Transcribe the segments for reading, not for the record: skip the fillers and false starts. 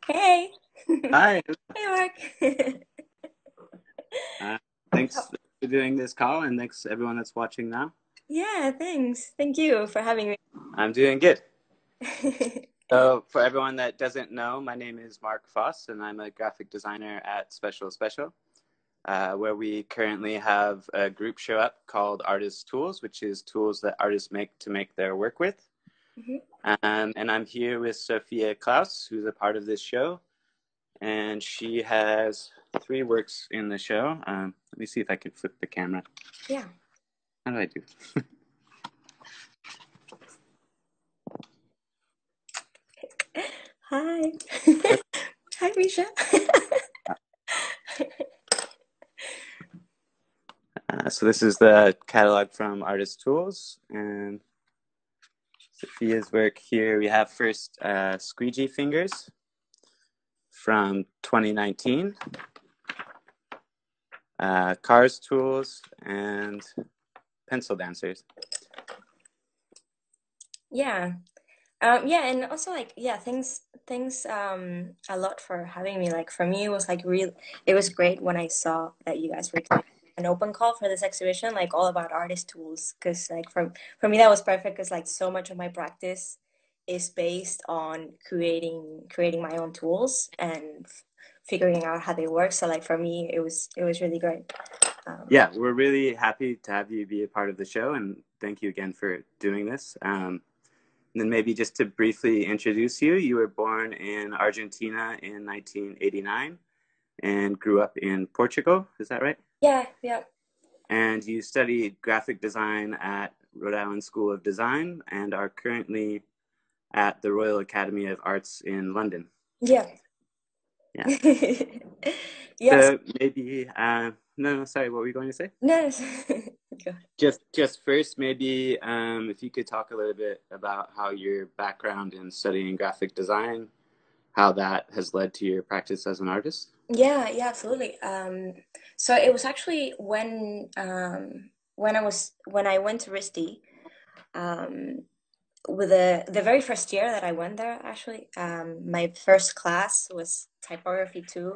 Hey. Hi. Hey, Mark. Uh, thanks for doing this call, and thanks everyone that's watching now. Yeah, thanks. Thank you for having me. I'm doing good. So, for everyone that doesn't know, my name is Mark Foss, and I'm a graphic designer at Special Special, where we currently have a group show up called Artist Tools, which is tools that artists make to make their work with. Mhm. And I'm here with Sofía Clausse, who's a part of this show, and she has three works in the show. Let me see if I can flip the camera. Yeah. How do I do? Hi. Hi, Misha. So this is the catalog from Artist Tools, and Sophia's work here. We have first Squeegee Fingers from 2019, Cars Tools, and Pencil Dancers. Yeah. Yeah, and also like yeah, thanks a lot for having me. Like for me it was like real it was great when I saw that you guys were doing an open call for this exhibition, like all about artist tools. Because like for me that was perfect because like so much of my practice is based on creating my own tools and figuring out how they work. So like for me it was really great. Yeah, we're really happy to have you be a part of the show, and thank you again for doing this. And then maybe just to briefly introduce you, you were born in Argentina in 1989 and grew up in Portugal. Is that right? Yeah, yeah. And you studied graphic design at Rhode Island School of Design and are currently at the Royal Academy of Arts in London. Yeah. Yeah. Yes. So maybe, no, sorry, what were you going to say? No. Go. Just first, maybe if you could talk a little bit about how your background in studying graphic design, how that has led to your practice as an artist. Yeah, yeah, absolutely. So it was actually when I went to RISD, um, with the very first year that I went there, actually, my first class was typography too.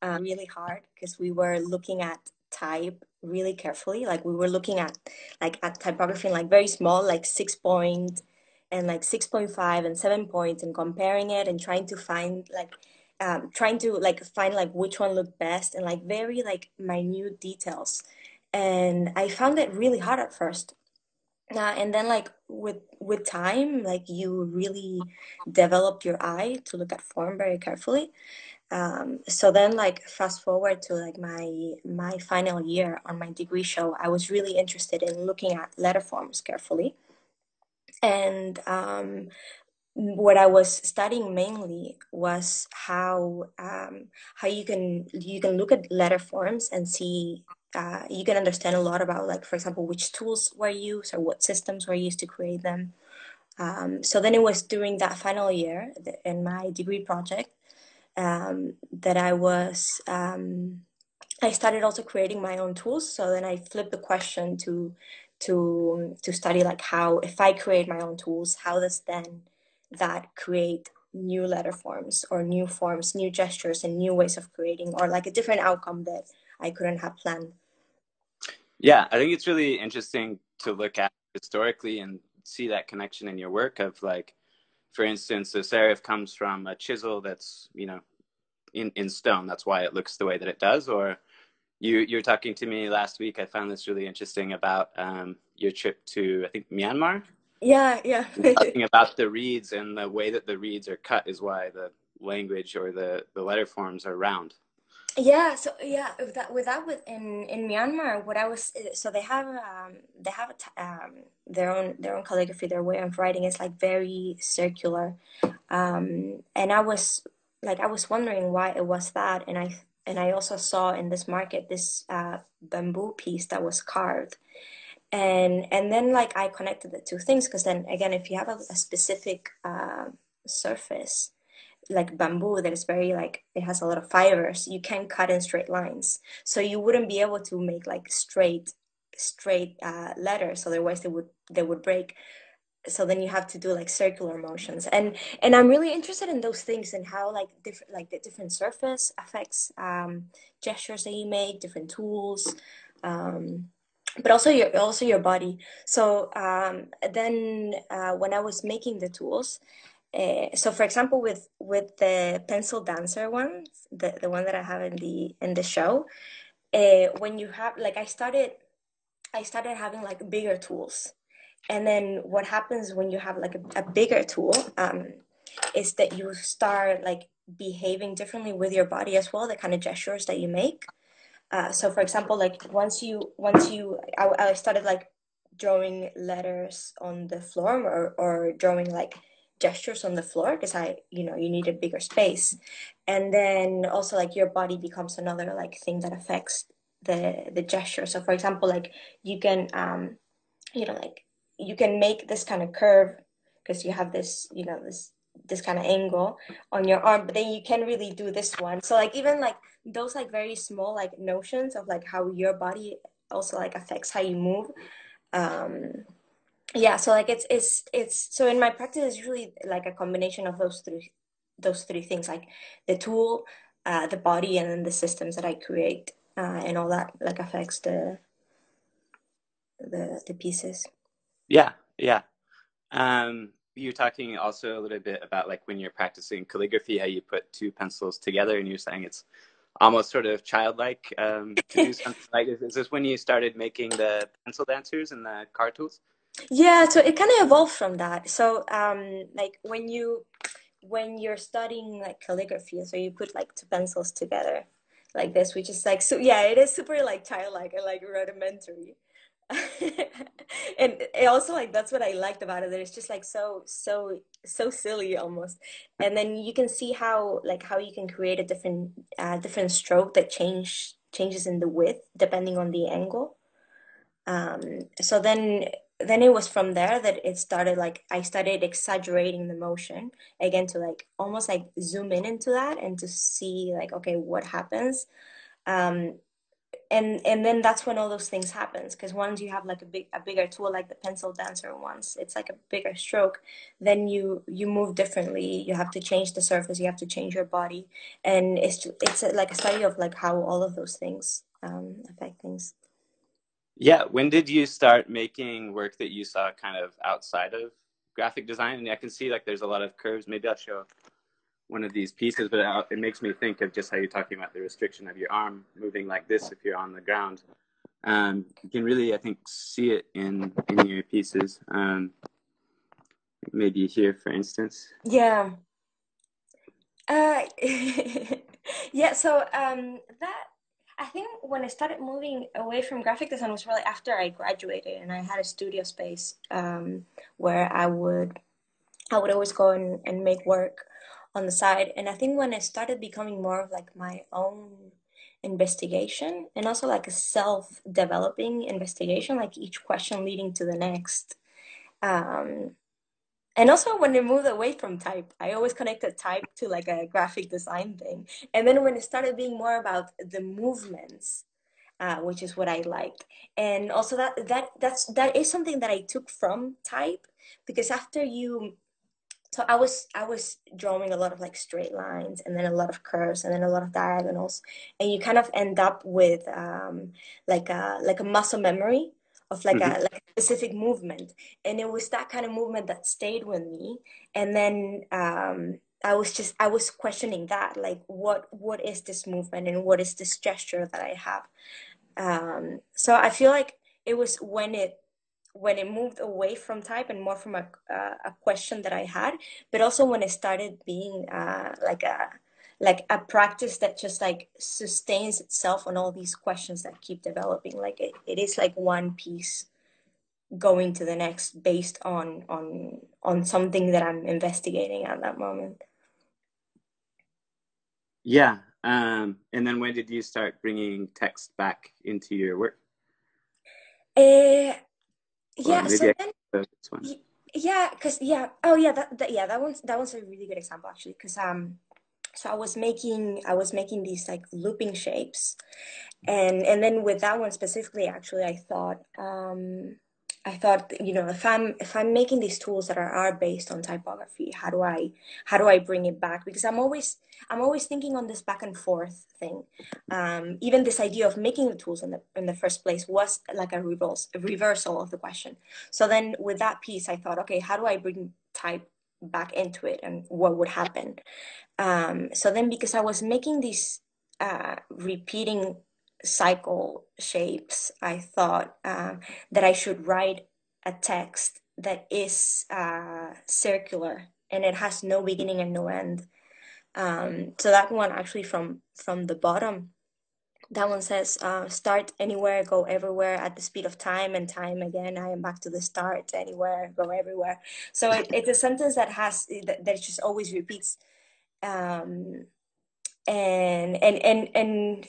Really hard because we were looking at type really carefully. Like we were looking at at typography in like very small, like 6 point and like 6.5 and 7 points, and comparing it and trying to find trying to like find like which one looked best and like very like minute details. And I found it really hard at first. And then like with time, like you really develop your eye to look at form very carefully. So then like fast forward to like my final year on my degree show, I was really interested in looking at letter forms carefully. And what I was studying mainly was how you can look at letter forms and see you can understand a lot about like for example which tools were used or what systems were used to create them. So then it was during that final year in my degree project that I started also creating my own tools. So then I flipped the question to study like how if I create my own tools, how does then that create new letter forms or new forms, new gestures, and new ways of creating, or like a different outcome that I couldn't have planned. Yeah, I think it's really interesting to look at historically and see that connection in your work of like, for instance, the serif comes from a chisel that's, in stone. That's why it looks the way that it does. Or you were talking to me last week. I found this really interesting about your trip to, I think, Myanmar. Yeah, yeah. Talking about the reeds and the way that the reeds are cut is why the language or the letter forms are round. Yeah, so yeah, with in Myanmar, what I was so they have their own calligraphy, their way of writing is like very circular, and I was wondering why it was that, and I also saw in this market this bamboo piece that was carved, and then like I connected the two things because then again, if you have a specific surface like bamboo that is very like it has a lot of fibers, you can cut in straight lines, so you wouldn't be able to make like straight letters, otherwise they would break. so then you have to do like circular motions, and I'm really interested in those things and how like different, like the different surface affects gestures that you make, different tools, um, but also your body. So then when I was making the tools, so for example with the pencil dancer one, the one that I have in the show, when you have like I started having like bigger tools. And then what happens when you have like a bigger tool, is that you start like behaving differently with your body as well, the kind of gestures that you make. So for example, like I started like drawing letters on the floor, or drawing like gestures on the floor because you need a bigger space. And then also like your body becomes another like thing that affects the gesture. So for example, like you can, like you can make this kind of curve because you have this, this kind of angle on your arm, but then you can't really do this one. So like even like those like very small like notions of like how your body also like affects how you move. Um, yeah, so like it's so in my practice it's really like a combination of those three things, like the tool, the body, and then the systems that I create, and all that like affects the pieces. Yeah, yeah. You're talking also a little bit about like when you're practicing calligraphy, how you put two pencils together, and you're saying it's almost sort of childlike to do something like this. Is this when you started making the pencil dancers and the car tools? Yeah, so it kind of evolved from that. So, like when you're studying like calligraphy, so you put like two pencils together, like this, which is like so. Yeah, it is super like childlike and like rudimentary, and it also like that's what I liked about it. That it's just like so silly almost, and then you can see how you can create a different stroke that changes in the width depending on the angle. So then it was from there that it started, like I started exaggerating the motion again to like almost like zoom in into that and to see like, okay, what happens. Um, and then that's when all those things happens, because once you have like a bigger tool like the pencil dancer, once it's like a bigger stroke, then you move differently. You have to change the surface, you have to change your body, and it's like a study of like how all of those things affect things. Yeah. When did you start making work that you saw kind of outside of graphic design? And I can see like there's a lot of curves. Maybe I'll show one of these pieces, but it makes me think of just how you're talking about the restriction of your arm moving like this if you're on the ground. You can really, I think, see it in your pieces. Maybe here, for instance. Yeah. Uh, yeah, so that I think when I started moving away from graphic design was really after I graduated and I had a studio space, where I would always go and make work on the side. And I think when I started becoming more of like my own investigation and also like a self-developing investigation, like each question leading to the next. Um, and also when I moved away from type, I always connected type to like a graphic design thing. And then when it started being more about the movements, which is what I liked. And also that is something that I took from type, because after you so I was drawing a lot of like straight lines and then a lot of curves and then a lot of diagonals, and you kind of end up with like a muscle memory of Mm-hmm. like a specific movement, and it was that kind of movement that stayed with me. And then I was questioning that, like what is this movement and what is this gesture that I have. So I feel like it was when it moved away from type and more from a question that I had, but also when it started being like a practice that just like sustains itself on all these questions that keep developing. Like it is like one piece going to the next based on something that I'm investigating at that moment. Yeah. And then when did you start bringing text back into your work? Uh, Or yeah, maybe so I then can show this one. yeah, because yeah, oh yeah, yeah, that one's a really good example actually, because so I was making these like looping shapes, and then with that one specifically, actually, I thought, I thought, if I'm making these tools that are based on typography, how do I bring it back? Because I'm always thinking on this back and forth thing. Even this idea of making the tools in the first place was like a reversal of the question. So then with that piece, I thought, okay, how do I bring type back into it, and what would happen? So then, because I was making these repeating cycle shapes, I thought that I should write a text that is circular and it has no beginning and no end. So that one actually from the bottom, that one says, start anywhere, go everywhere at the speed of time and time again. I am back to the start, anywhere, go everywhere. So it's a sentence that just always repeats. Um, and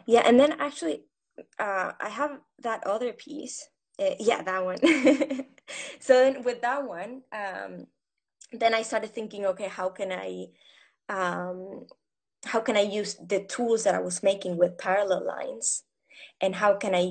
yeah, and then actually I have that other piece. Yeah, that one. So then with that one, then I started thinking, okay, um how can I use the tools that I was making with parallel lines, and how can I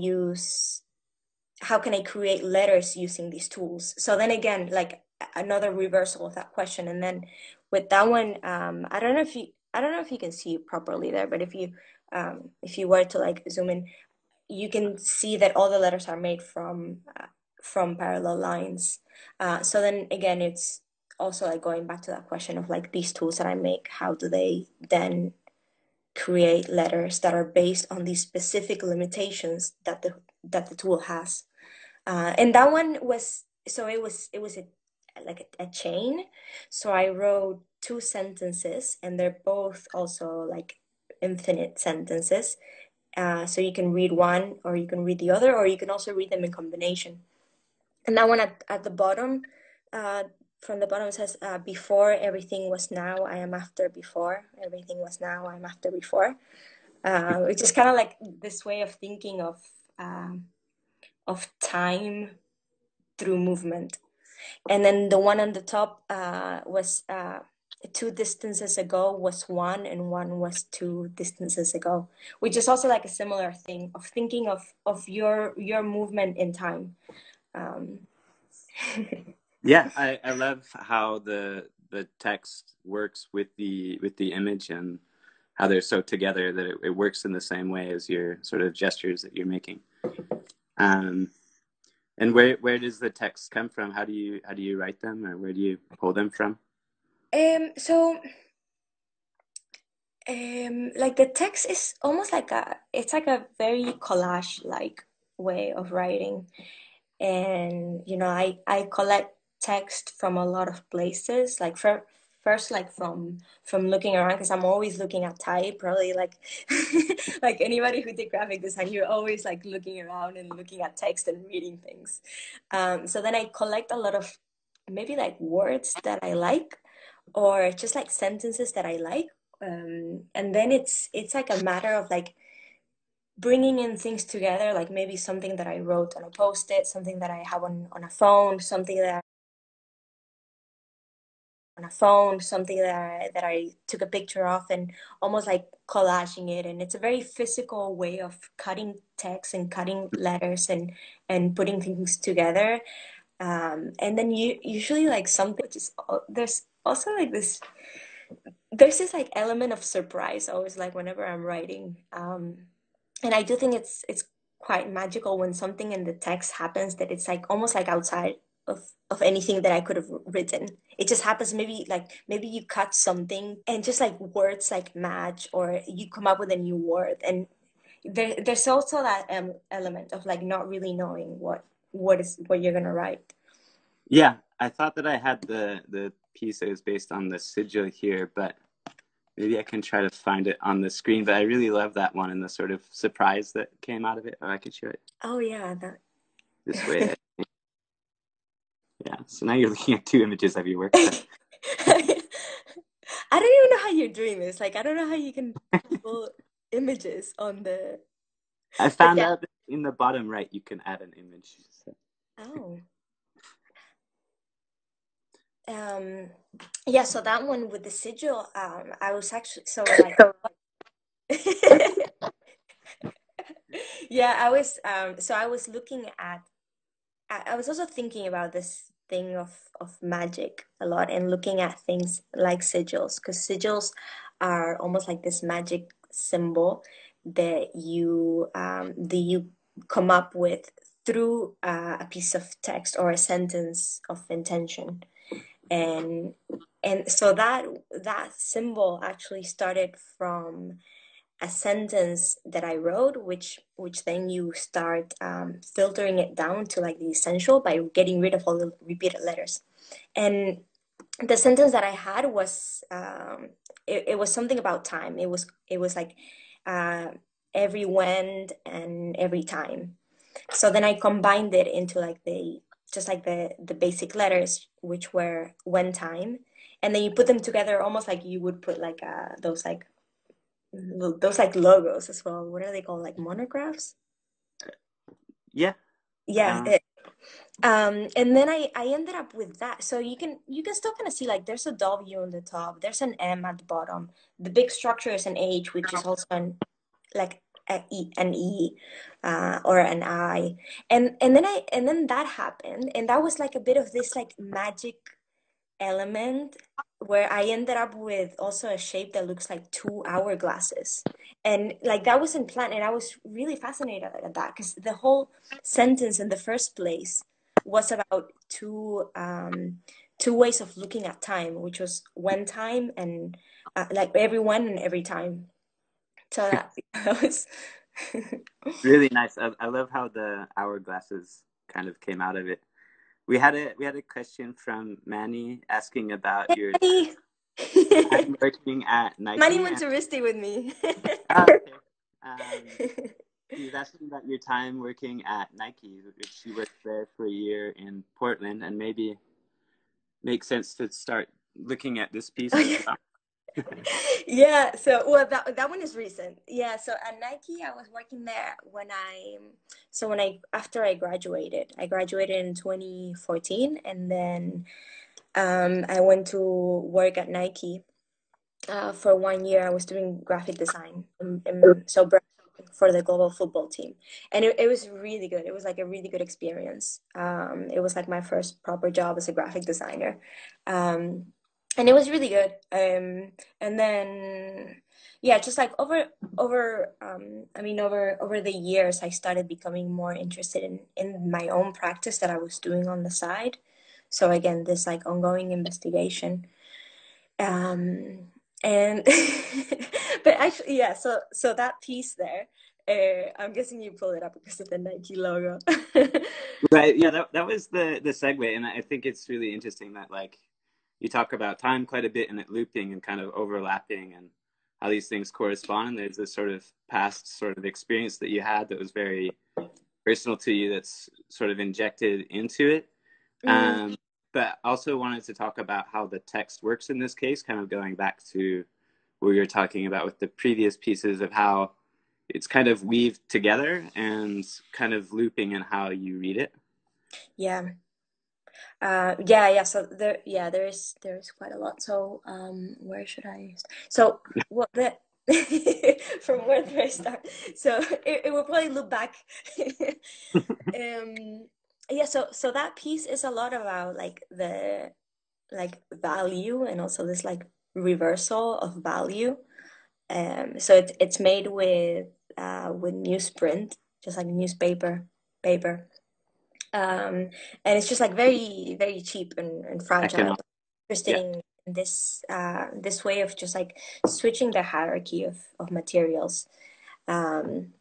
create letters using these tools? So then again, like another reversal of that question. And then with that one, I don't know if you can see it properly there, but if you were to like zoom in, you can see that all the letters are made from parallel lines. So then again, it's also like going back to that question of like these tools that I make, how do they then create letters that are based on these specific limitations that the tool has? And that one was, so it was like a chain. So I wrote two sentences, and they're both also like infinite sentences. So you can read one, or you can read the other, or you can also read them in combination. And that one at the bottom, uh, from the bottom, it says, before everything was now, I am after before. Everything was now, I am after before. Which is kind of like this way of thinking of time through movement. And then the one on the top was two distances ago was one, and one was two distances ago, which is also like a similar thing of thinking of your movement in time. Um, Yeah, I love how the text works with the image, and how they're so together that it works in the same way as your sort of gestures that you're making. Um, and where does the text come from? How do you write them, or where do you pull them from? so like the text is almost like it's like a very collage like way of writing. And I collect text from a lot of places, like first, like from looking around, because I'm always looking at type, probably like like anybody who did graphic design, you're always like looking around and looking at text and reading things. So then I collect a lot of maybe like words that I like, or just like sentences that I like. And then it's like a matter of like bringing in things together, like maybe something that I wrote on a post-it, something that I have on a phone, something that I took a picture of, and almost like collaging it. And it's a very physical way of cutting text and cutting letters and putting things together. And then you usually like something which is there's also like there's this like element of surprise always, like whenever I'm writing. And I do think it's quite magical when something in the text happens that it's like almost like outside of anything that I could have written. It just happens, maybe you cut something and just like words like match, or you come up with a new word. And there's also that element of like not really knowing what you're gonna write. Yeah, I thought that I had the piece that was based on the sigil here, but maybe I can try to find it on the screen. But I really love that one and the sort of surprise that came out of it. Or I could show it Oh yeah, that. this way. Yeah. So now you're looking at two images of your work. But I don't even know how you're doing this. Like, I don't know how you can pull images on the. I But found yeah. out that in the bottom right you can add an image. So. Oh. Um. Yeah. So that one with the sigil, I was actually so like. Yeah, I was. So I was looking I was also thinking about this thing of magic a lot and looking at things like sigils, because sigils are almost like this magic symbol that you come up with through a piece of text or a sentence of intention. And so that symbol actually started from a sentence that I wrote, which then you start filtering it down to like the essential by getting rid of all the repeated letters. And the sentence that I had was it was something about time. It was like uh, every when and every time. So then I combined it into like the basic letters, which were when time, and then you put them together almost like you would put like those like logos as well. What are they called? Like monographs? Yeah. Yeah. Um, And then I ended up with that. So you can still kind of see like there's a W on the top, there's an M at the bottom. The big structure is an H, which is also like an E, or an I. And then that happened, and that was like a bit of this like magic element where I ended up with also a shape that looks like two hourglasses. And like that wasn't planned, and I was really fascinated at that because the whole sentence in the first place was about two ways of looking at time, which was when time and like everyone and every time. So that was really nice. I love how the hourglasses kind of came out of it. We had a question from Manny asking about your Manny. time working at Manny Nike. went to Risty with me. Okay. Um, he was asking about your time working at Nike, which you worked there for a year in Portland, and maybe makes sense to start looking at this piece as well. Yeah, so well that one is recent. Yeah, so at Nike I was working there when I after I graduated in 2014, and then I went to work at Nike for 1 year. I was doing graphic design so for the global football team, and it was really good. It was like a really good experience. It was like my first proper job as a graphic designer. Um, and it was really good. And then yeah, just like over the years I started becoming more interested in my own practice that I was doing on the side. So again, this like ongoing investigation. Um, and but actually, yeah, so that piece there, I'm guessing you pulled it up because of the Nike logo. Right. Yeah, that was the segue, and I think it's really interesting that like you talk about time quite a bit and it looping and kind of overlapping and how these things correspond. And there's this sort of past sort of experience that you had that was very personal to you that's sort of injected into it. Mm, But also wanted to talk about how the text works in this case, kind of going back to what we were talking about with the previous pieces of how it's kind of weaved together and kind of looping in how you read it. yeah. Yeah. So there is quite a lot. So where should I start? So what the from where do I start? So it will probably look back. Um, yeah. So that piece is a lot about like the like value and also this like reversal of value. So it's made with newsprint, just like newspaper paper. And it's just like very, very cheap and fragile. Economic. Interested Yeah. in this way of just like switching the hierarchy of materials. Um,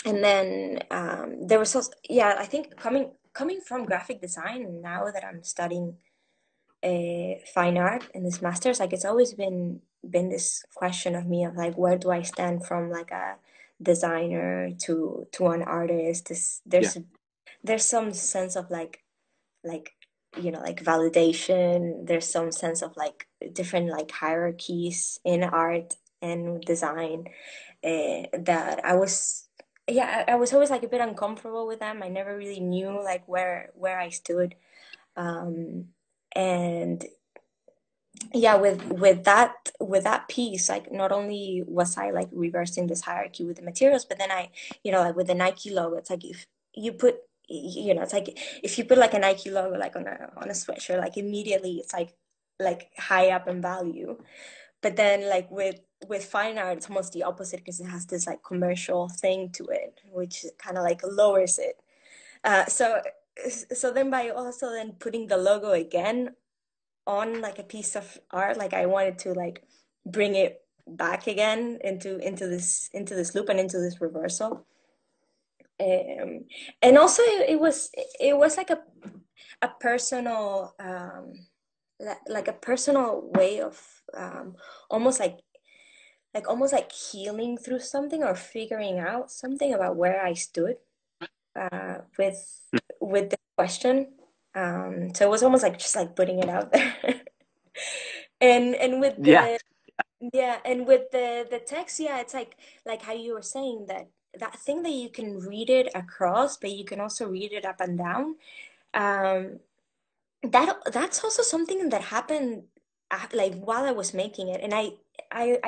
and then there was also, yeah, I think coming from graphic design, now that I'm studying fine art in this master's, like it's always been this question of me of like where do I stand from like a designer to an artist. Yeah. There's some sense of like like validation. There's some sense of like different like hierarchies in art and design that I was always like a bit uncomfortable with them. I never really knew like where I stood. um and yeah, with that piece, like not only was I like reversing this hierarchy with the materials, but then I like with the Nike logo, it's like if you put it's like if you put like a Nike logo like on a sweatshirt, like immediately it's like high up in value. But then like with fine art, it's almost the opposite because it has this like commercial thing to it, which kind of like lowers it. So then by also then putting the logo again on like a piece of art, like I wanted to like bring it back again into this loop and into this reversal. And also it was like a personal like a personal way of almost almost like healing through something or figuring out something about where I stood with the question. So it was almost like just like putting it out there. And with Yeah. the yeah, and with the text, yeah, it's like how you were saying that thing that you can read it across, but you can also read it up and down. Um, that's also something that happened like while I was making it, and I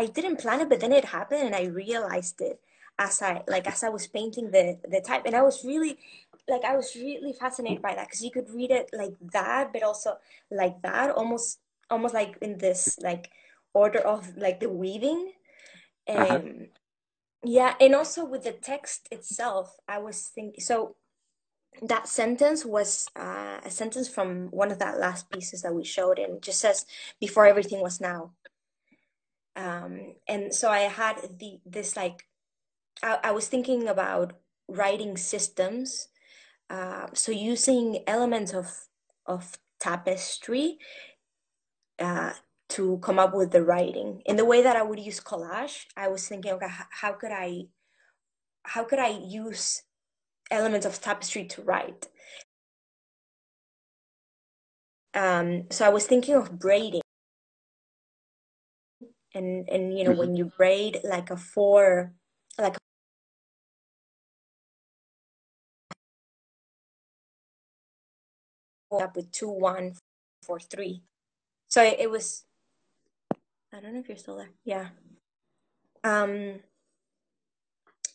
didn't plan it, but then it happened, and I realized it as I was painting the type, and I was really fascinated by that because you could read it like that, but also like that, almost like in this like order of like the weaving. Uh-huh. Um, yeah, and also with the text itself, I was thinking so that sentence was a sentence from one of that last pieces that we showed, and it just says before everything was now. And so I had this like I was thinking about writing systems, so using elements of tapestry uh, to come up with the writing in the way that I would use collage. I was thinking, okay, how could I use elements of tapestry to write? So I was thinking of braiding, and Hmm. when you braid like a four, like up with 2 1 4 3. So it was. I don't know if you're still there. Yeah. Um.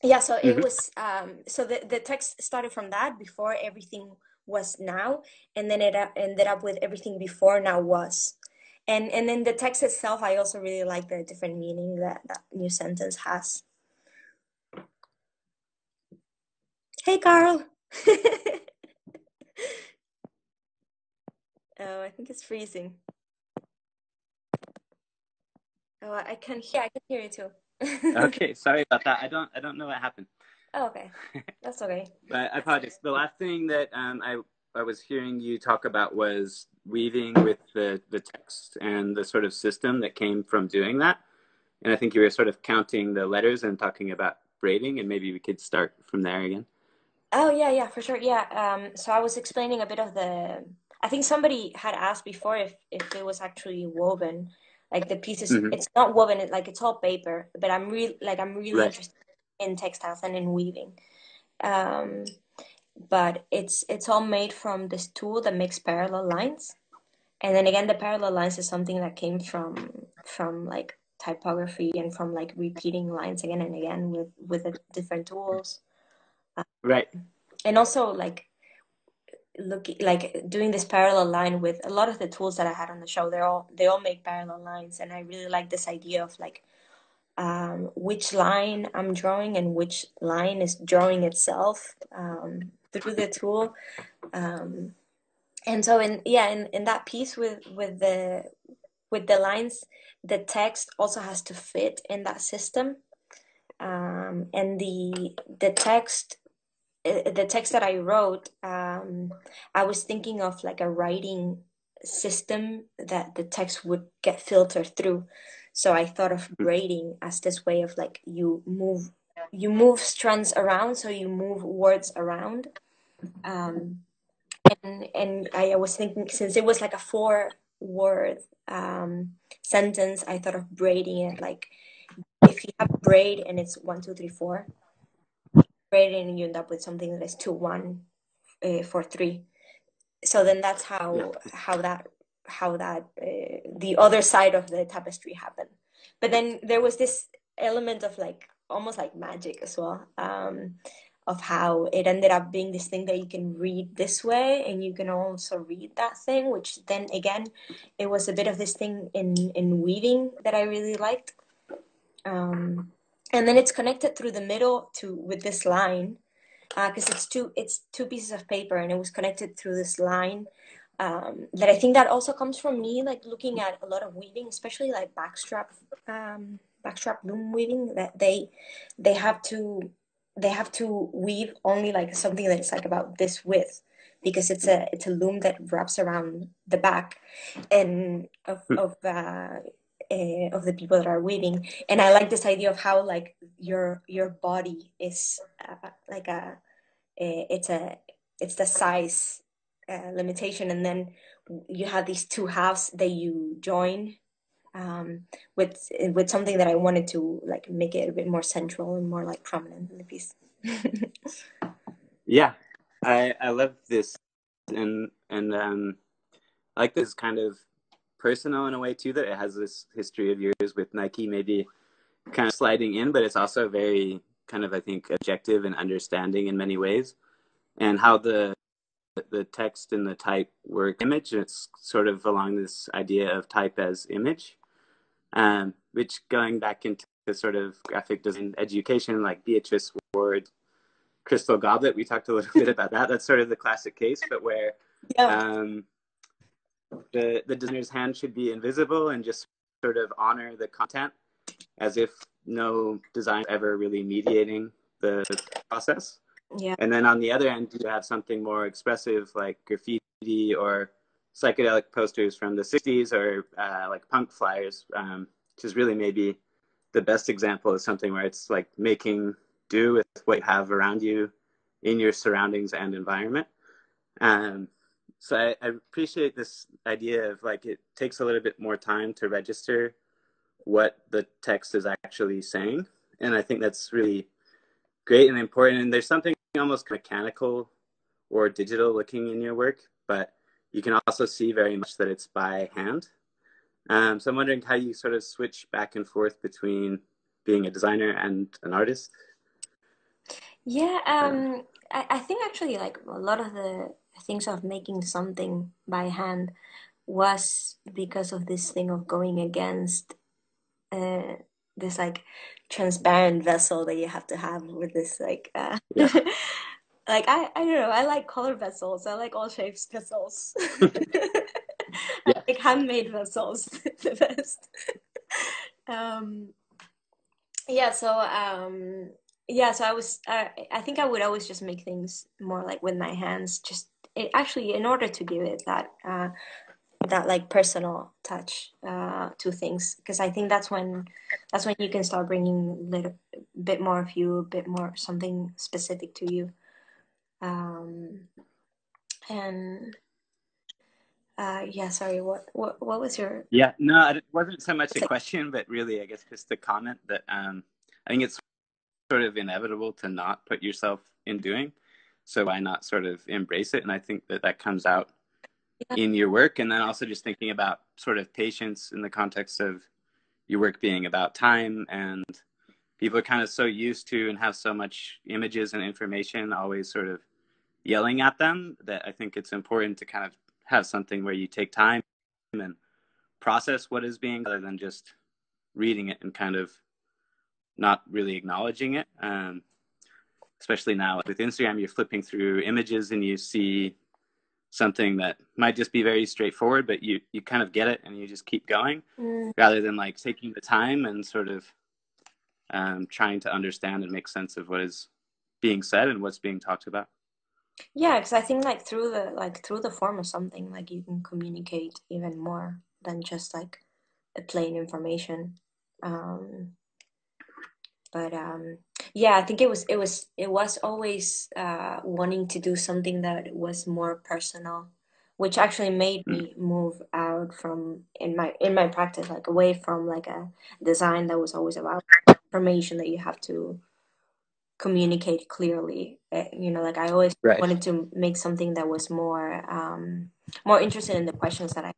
Yeah. So it Hmm. was. So the text started from that before everything was now, and then it ended up with everything before now was. And then the text itself, I also really like the different meaning that that new sentence has. Hey, Carl. Oh, I think it's freezing. Oh, I can hear you too. Okay, sorry about that. I don't know what happened. Oh, okay. That's okay. But I apologize. The last thing that I was hearing you talk about was weaving with the text and the sort of system that came from doing that. And I think you were sort of counting the letters and talking about braiding, and maybe we could start from there again. Oh, yeah, yeah, for sure. Yeah. So I was explaining a bit of I think somebody had asked before if it was actually woven. Like the pieces, Hmm. it's not woven, like it's all paper, but I'm really Right. interested in textiles and in weaving. Um, but it's all made from this tool that makes parallel lines. And then again, the parallel lines is something that came from like typography and from like repeating lines again and again with the different tools. Right. And also like looking like doing this parallel line with a lot of the tools that I had on the show, they all make parallel lines, and I really like this idea of like which line I'm drawing and which line is drawing itself through the tool. Um, and so in that piece with the lines, the text also has to fit in that system. And the text that I wrote, I was thinking of like a writing system that the text would get filtered through. So I thought of braiding as this way of like you move strands around, so you move words around. Um, and I was thinking, since it was like a four-word sentence, I thought of braiding it like if you have braid and it's 1 2 3 4, braid it and you end up with something that is 2 1 4 3. So then that's Yeah. how that the other side of the tapestry happened. But then there was this element of like almost like magic as well, of how it ended up being this thing that you can read this way and you can also read that thing, which then again, it was a bit of this thing in weaving that I really liked. And then it's connected through the middle to with this line, because it's two pieces of paper and it was connected through this line. That I think that also comes from me, like looking at a lot of weaving, especially like backstrap loom weaving, that they have to weave only like something that's like about this width, because it's a loom that wraps around the back and of the people that are weaving. And I like this idea of how like your body is like it's the size limitation, and then you have these two halves that you join with something that I wanted to like make it a bit more central and more like prominent in the piece. Yeah, I love this, and I like this kind of personal in a way too, that it has this history of yours with Nike maybe kind of sliding in, but it's also very kind of, I think, objective and understanding in many ways, and how the text and the type work image. It's sort of along this idea of type as image, which going back into sort of graphic design education, like Beatrice Ward's Crystal Goblet, we talked a little bit about that. That's sort of the classic case, but where the designer's hand should be invisible and just sort of honor the content as if no design ever really mediating the process. Yeah. And then on the other end, you have something more expressive like graffiti or psychedelic posters from the 60s, or like punk flyers, which is really maybe the best example of something where it's like making do with what you have around you in your surroundings and environment. So I appreciate this idea of like, it takes a little bit more time to register what the text is actually saying. And I think that's really great and important. And there's something almost mechanical or digital looking in your work, but you can also see very much that it's by hand. So I'm wondering how you sort of switch back and forth between being a designer and an artist. Yeah, I think actually like a lot of the things of making something by hand was because of this thing of going against uh, this like transparent vessel that you have to have with this like Yeah. like I don't know, I like color vessels, I like all shapes vessels. I Yeah. like handmade vessels the best. um yeah so so I think I would always just make things more like with my hands, just actually in order to give it that like personal touch to things, because I think that's when you can start bringing a little bit more of you, a bit more something specific to you. And yeah, sorry, what was your Yeah, no, it wasn't so much a question, but really, I guess just a comment that I think it's sort of inevitable to not put yourself in doing. So why not sort of embrace it? And I think that that comes out in your work. And then also just thinking about sort of patience in the context of your work being about time, and people are kind of so used to and have so much images and information always sort of yelling at them, that I think it's important to kind of have something where you take time and process what is being, rather than just reading it and kind of not really acknowledging it. Especially now with Instagram, you're flipping through images and you see something that might just be very straightforward, but you kind of get it and you just keep going, rather than like taking the time and sort of trying to understand and make sense of what is being said and what's being talked about. Yeah, because I think like through the form of something, like you can communicate even more than just like a plain information. But yeah, I think it was always wanting to do something that was more personal, which actually made me move out from in my practice, like away from like a design that was always about information that you have to communicate clearly. You know, like I always Right. wanted to make something that was more interested in the questions that I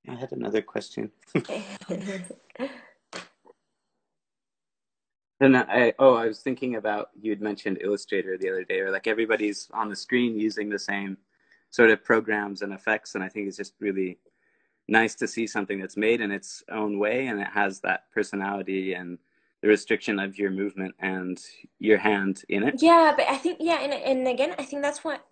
yeah. I had another question. And I was thinking about, you had mentioned Illustrator the other day, or like everybody's on the screen using the same sort of programs and effects, and I think it's just really nice to see something that's made in its own way, and it has that personality and the restriction of your movement and your hand in it. Yeah, but I think yeah, and again, I think that's when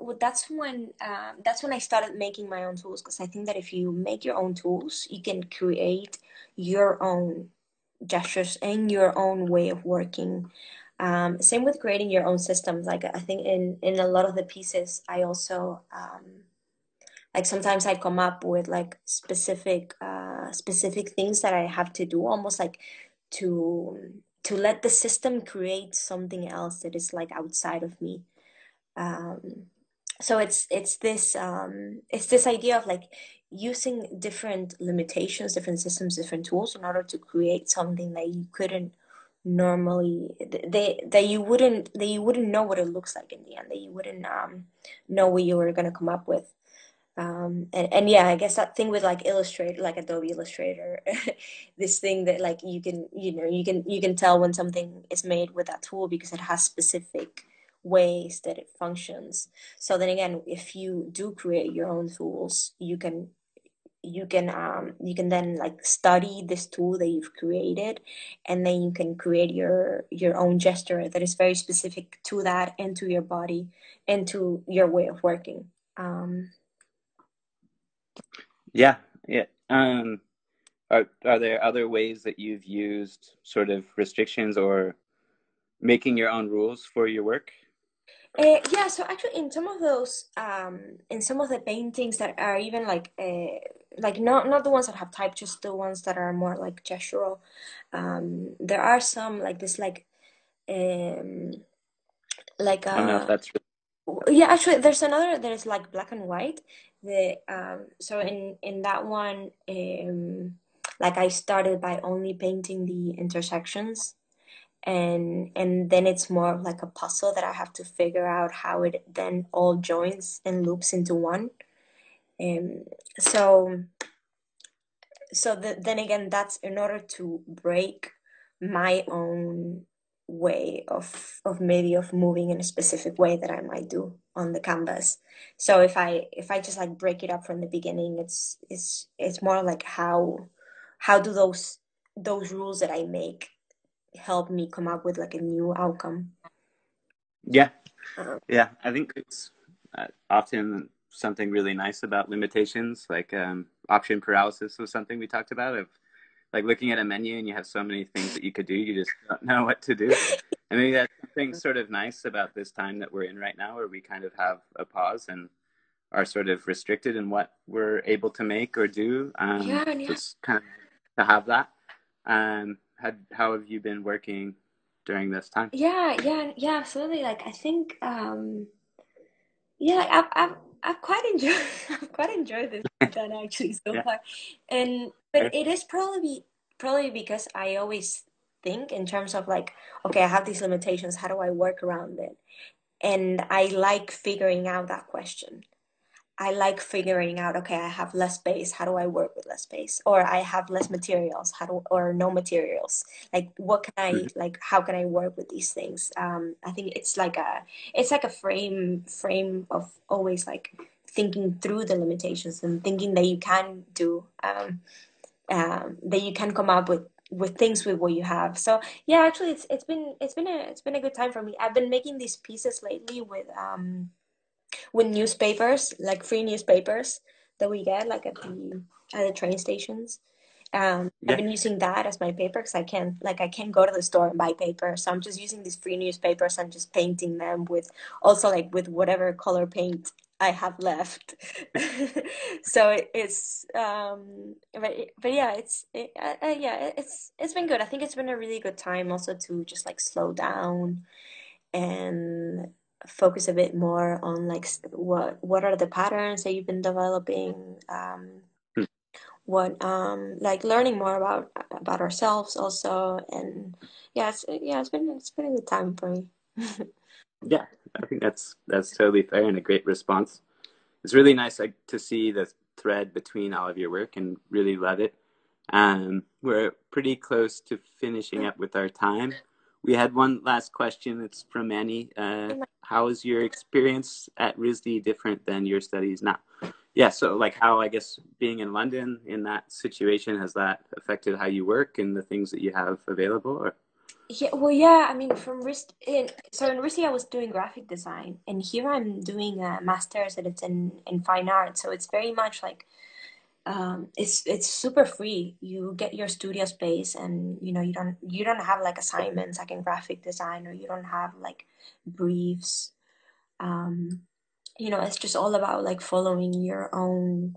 I started making my own tools, because I think that if you make your own tools, you can create your own gestures and your own way of working. Same with creating your own systems. Like I think in a lot of the pieces, I also like sometimes I come up with like specific things that I have to do, almost like to let the system create something else that is like outside of me. Um, so it's this idea of like using different limitations, different systems, different tools in order to create something that you couldn't normally that you wouldn't know what it looks like in the end, that you wouldn't know what you were going to come up with. And yeah, I guess that thing with like Illustrator, like Adobe Illustrator, this thing that like you can, you can tell when something is made with that tool because it has specific ways that it functions. So then again, if you do create your own tools, you can then like study this tool that you've created, and then you can create your own gesture that is very specific to that and to your body and to your way of working. Yeah, yeah. Are there other ways that you've used sort of restrictions or making your own rules for your work? Yeah, so actually, in some of those, in some of the paintings that are even like not the ones that have type, just the ones that are more like gestural. There are some like this, um, like I don't know if that's yeah. Actually, there's another that is like black and white. The so in that one, like I started by only painting the intersections, and then it's more of like a puzzle that I have to figure out how it then all joins and loops into one. Um, so then again, that's in order to break my own way of maybe of moving in a specific way that I might do on the canvas. So if I just like break it up from the beginning, it's more like how do those rules that I make help me come up with like a new outcome. yeah, Um, yeah. I think it's often something really nice about limitations, like option paralysis was something we talked about, of like looking at a menu and you have so many things that you could do, you just don't know what to do. And maybe that's something sort of nice about this time that we're in right now, where we kind of have a pause and are sort of restricted in what we're able to make or do. yeah, yeah, Just kind of to have that. How have you been working during this time? yeah, absolutely. Like I think, yeah, like, I've quite enjoyed I've quite enjoyed this done actually so Yeah. far, and but it is probably because I always think in terms of like, okay, I have these limitations. How do I work around it? And I like figuring out that question. I like figuring out, okay, I have less space. How do I work with less space? Or I have less materials. Or no materials. Like, what can I, Mhm. like, how can I work with these things? I think it's like a frame of always like thinking through the limitations and thinking that you can do, that you can come up with things with what you have. So yeah, actually, it's been a good time for me. I've been making these pieces lately with newspapers, like free newspapers that we get like at the train stations. I've Yeah. been using that as my paper because I can't go to the store and buy paper, so I'm just using these free newspapers and just painting them with also like with whatever color paint I have left. So but yeah, yeah, it's been good. I think it's been a really good time also to just like slow down and focus a bit more on like what are the patterns that you've been developing, what like learning more about ourselves also. And yeah, it's been a good time for me. Yeah. I think that's totally fair and a great response. It's really nice, like, to see that thread between all of your work and really love it. We're pretty close to finishing up with our time. We had one last question. It's from Annie. How is your experience at RISD different than your studies now? Yeah, so like how, I guess, being in London in that situation, has that affected how you work and the things that you have available? Or? Yeah, well, yeah, I mean, in RISD I was doing graphic design, and here I'm doing a master's and it's in fine art. So it's very much like it's super free. You get your studio space, and you don't have like assignments like in graphic design, or you don't have like briefs. Um, it's just all about like following your own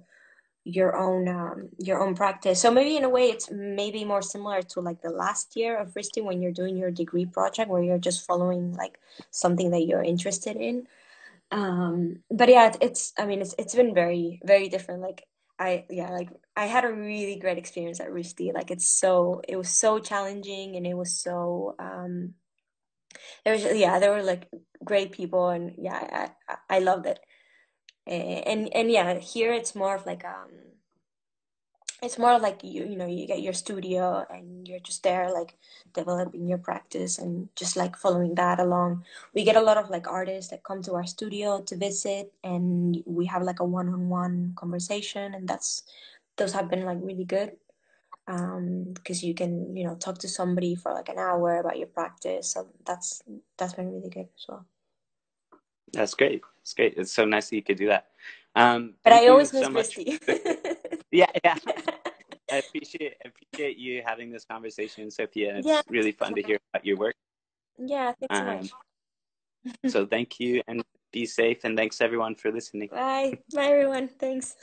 practice. So maybe in a way it's maybe more similar to like the last year of RISD when you're doing your degree project where you're just following like something that you're interested in. But yeah, I mean it's been very, very different. Like I had a really great experience at RISD. Like it was so challenging, and it was so there were like great people, and yeah, I loved it. And yeah, here it's more like you get your studio and you're just there like developing your practice and just like following that along. We get a lot of like artists that come to our studio to visit, and we have like a one-on-one conversation, and those have been like really good, because you can talk to somebody for like an hour about your practice. So that's been really good as well. That's great. It's great. It's so nice that you could do that. But Thank I you always so miss much. Risty. Yeah, yeah. I appreciate you having this conversation, Sophia. Yeah, It's really fun to hear about your work. yeah, thanks so Um, much. so thank you and be safe. And thanks everyone for listening. Bye. Bye, everyone. Thanks.